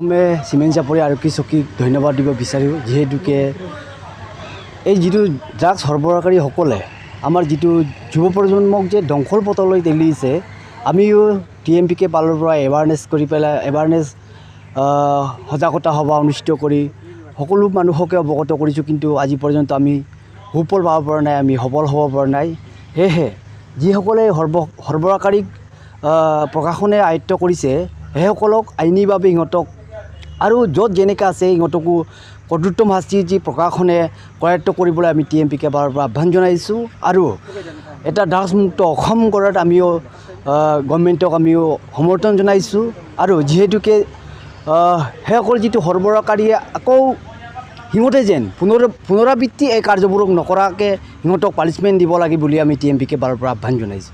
मैं চিমেণ্ট চাপৰি আৰক্ষী চকীক ধন্যবাদ দিব বিচাৰোঁ যিহেতুকে এই যিটো ড্ৰাগছ সৰবৰাহকাৰীসকলে আমাৰ যিটো যুৱ প্ৰজন্মক যে ধ্বংসৰ পথলৈ ঠেলিছে আমিও TMPK পালৰ পৰা এৱাৰনেছ কৰি পেলাই সজাগতা সভা অনুষ্ঠিত কৰি সকলো মানুহকে অৱগত কৰিছোঁ কিন্তু আজি পৰ্যন্ত আমি সুফল পাব পৰা নাই আমি সফল হ'ব পৰা নাই সেয়েহে যিসকলে সৰবৰাহকাৰীক প্ৰশাসনে আয়ত্ব কৰিছে সেইসকলক আইনীভাৱে ইহঁতক আৰু য'ত যেনেকৈ আছে ইহঁতকো কঠোৰতম শাস্তি যি প্ৰশাসনে কৰায়ত্ব কৰিবলৈ আমি TMPK পালৰ পৰা আহ্বান জনাইছোঁ আৰু এটা ড্ৰাগছমুক্ত অসম কৰাত আমিও গভৰ্ণমেণ্টক আমিও সমৰ্থন জনাইছোঁ আৰু যিহেতুকে সেইসকল যিটো সৰবৰাহকাৰীয়ে আকৌ সিহঁতে যেন পুনৰাবৃত্তি এই কাৰ্যবোৰক নকৰাকৈ সিহঁতক পানিছমেণ্ট দিব লাগে বুলি আমি TMPK পালৰ পৰা আহ্বান জনাইছোঁ।